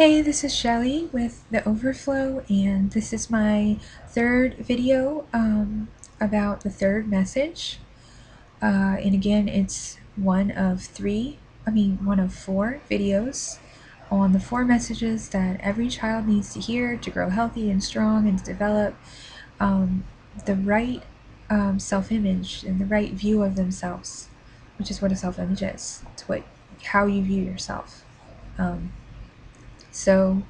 Hey, this is Shelly with The Overflow, and this is my third video about the third message. And again, it's one of four videos on the four messages that every child needs to hear to grow healthy and strong and to develop the right self-image and the right view of themselves, which is what a self-image is. It's how you view yourself. So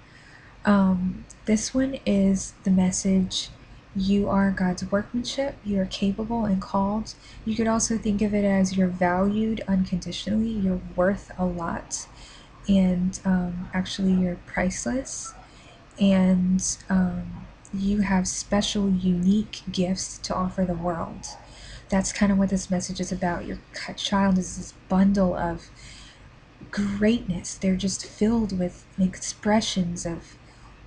this one is the message: you are God's workmanship, you are capable and called. You could also think of it as you're valued unconditionally, you're worth a lot, and actually you're priceless, and you have special, unique gifts to offer the world. That's kind of what this message is about. Your child is this bundle of greatness. They're just filled with expressions of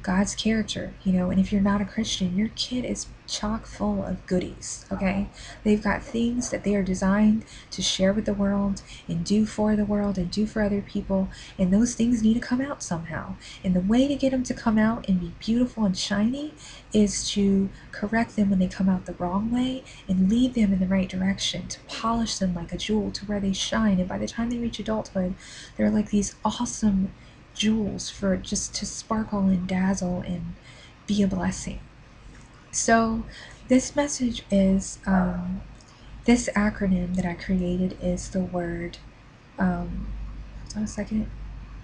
God's character, and if you're not a Christian, your kid is chock full of goodies, okay? They've got things that they are designed to share with the world and do for the world and do for other people, and those things need to come out somehow. And the way to get them to come out and be beautiful and shiny is to correct them when they come out the wrong way and lead them in the right direction, to polish them like a jewel to where they shine. And by the time they reach adulthood, they're like these awesome jewels for just to sparkle and dazzle and be a blessing. So this message is this acronym that I created is the word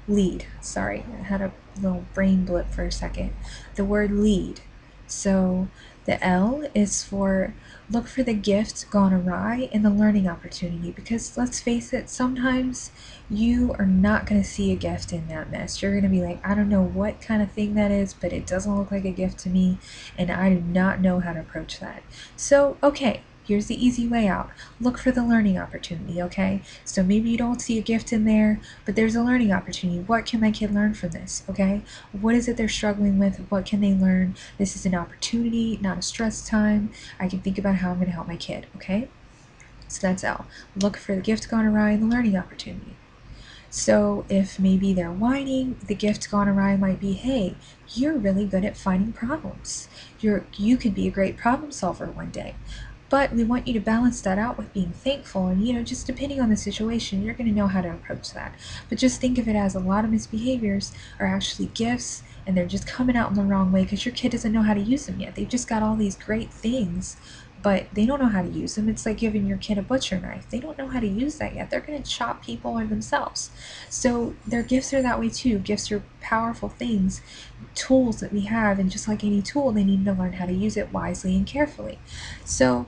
lead. Sorry, I had a little brain blip for a second. The word lead. So the L is for look for the gift gone awry and the learning opportunity, because let's face it, sometimes you are not going to see a gift in that mess. You're going to be like, I don't know what kind of thing that is, but it doesn't look like a gift to me, and I do not know how to approach that. So, okay, here's the easy way out. Look for the learning opportunity, okay? So maybe you don't see a gift in there, but there's a learning opportunity. What can my kid learn from this, okay? What is it they're struggling with? What can they learn? This is an opportunity, not a stress time. I can think about how I'm going to help my kid, okay? So that's L. Look for the gift gone awry and the learning opportunity. So if maybe they're whining, the gift gone awry might be, hey, you're really good at finding problems. You could be a great problem solver one day. But we want you to balance that out with being thankful, and just depending on the situation, you're going to know how to approach that. But just think of it as a lot of misbehaviors are actually gifts, and they're just coming out in the wrong way because your kid doesn't know how to use them yet. They've just got all these great things, but they don't know how to use them. It's like giving your kid a butcher knife. They don't know how to use that yet. They're going to chop people or themselves. So their gifts are that way too. Gifts are powerful things, tools that we have, and just like any tool, they need to learn how to use it wisely and carefully. So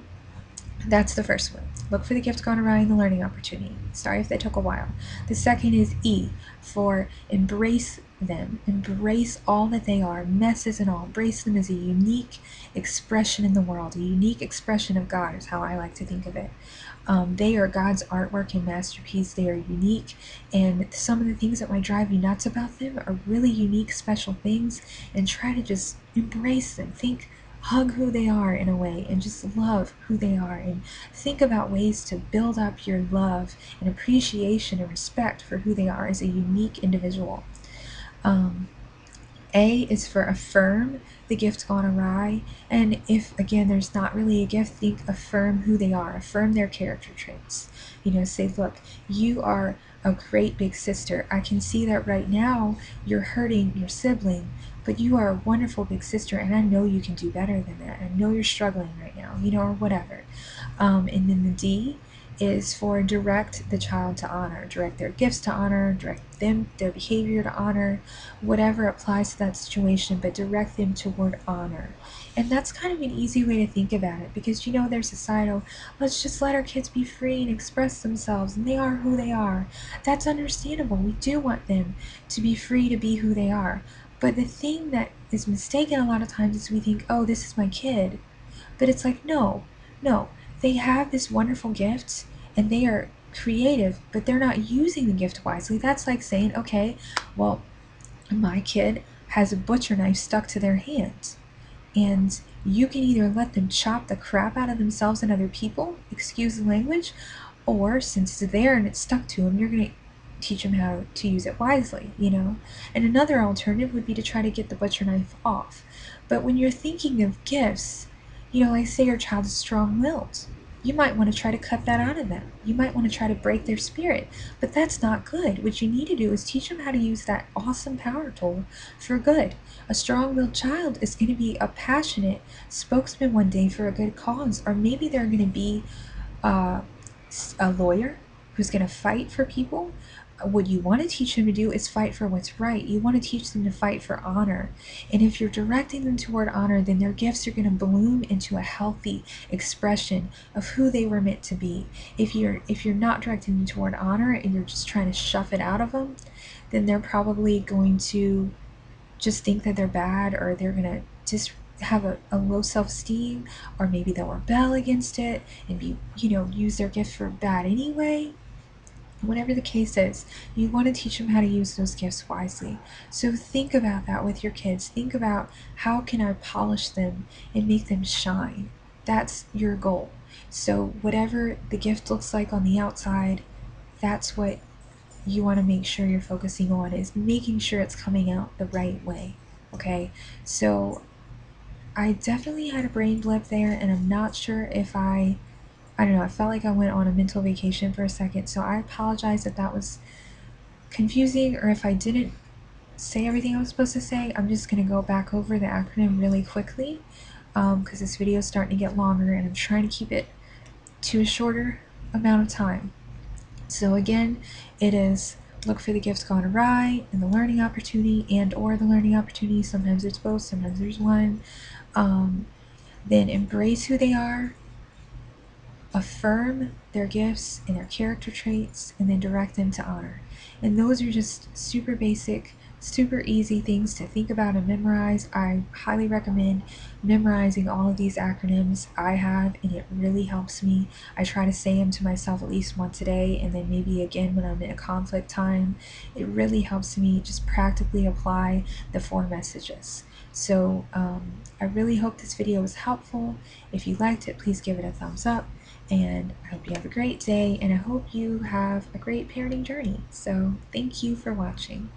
that's the first one. Look for the gift gone awry and the learning opportunity. Sorry if that took a while. The second is E, for embrace them. Embrace all that they are, messes and all. Embrace them as a unique expression in the world. A unique expression of God is how I like to think of it. They are God's artwork and masterpiece. They are unique, and some of the things that might drive you nuts about them are really unique, special things, and try to just embrace them. Hug who they are in a way, and just love who they are, and think about ways to build up your love and appreciation and respect for who they are as a unique individual. A is for affirm the gift gone awry, and if again there's not really a gift, think affirm who they are, affirm their character traits. Say, look, you are a great big sister. I can see that right now you're hurting your sibling, but you are a wonderful big sister, and I know you can do better than that. I know you're struggling right now, or whatever. And then the D is for direct the child to honor, direct their gifts to honor, direct their behavior to honor, whatever applies to that situation, but direct them toward honor. And that's kind of an easy way to think about it, because there's societal, let's just let our kids be free and express themselves, and they are who they are. That's understandable. We do want them to be free to be who they are. But the thing that is mistaken a lot of times is we think, oh, this is my kid. But it's like, no, they have this wonderful gift and they are creative, but they're not using the gift wisely. That's like saying, okay, well, my kid has a butcher knife stuck to their hand, and you can either let them chop the crap out of themselves and other people, excuse the language, or since it's there and it's stuck to them, you're going to teach them how to use it wisely, you know? And another alternative would be to try to get the butcher knife off. But when you're thinking of gifts, you know, like say your child is strong-willed, you might want to try to cut that out of them. You might want to try to break their spirit, but that's not good. What you need to do is teach them how to use that awesome power tool for good. A strong-willed child is going to be a passionate spokesman one day for a good cause, or maybe they're going to be uh, a lawyer who's going to fight for people. What you want to teach them to do is fight for what's right. You want to teach them to fight for honor. And if you're directing them toward honor, then their gifts are going to bloom into a healthy expression of who they were meant to be. If you're not directing them toward honor and you're just trying to shove it out of them, then they're probably going to just think that they're bad, or they're going to just have a low self-esteem, or maybe they'll rebel against it and be, you know, use their gift for bad anyway. Whatever the case is, you want to teach them how to use those gifts wisely. So think about that with your kids. Think about, how can I polish them and make them shine? That's your goal. So whatever the gift looks like on the outside, that's what you want to make sure you're focusing on, is making sure it's coming out the right way. Okay, so I definitely had a brain blip there, and I'm not sure if I don't know, I felt like I went on a mental vacation for a second, so I apologize if that was confusing, or if I didn't say everything I was supposed to say. I'm just going to go back over the acronym really quickly, because this video is starting to get longer and I'm trying to keep it to a shorter amount of time. So again, it is look for the gifts gone awry and the learning opportunity, and or the learning opportunity. Sometimes it's both, sometimes there's one. Then embrace who they are, affirm their gifts and their character traits, and then direct them to honor. And those are just super basic, super easy things to think about and memorize. I highly recommend memorizing all of these acronyms. I have, and it really helps me. I try to say them to myself at least once a day, and then maybe again when I'm in a conflict time. It really helps me just practically apply the 4 messages. So I really hope this video was helpful. If you liked it, please give it a thumbs up. And I hope you have a great day, and I hope you have a great parenting journey. So thank you for watching.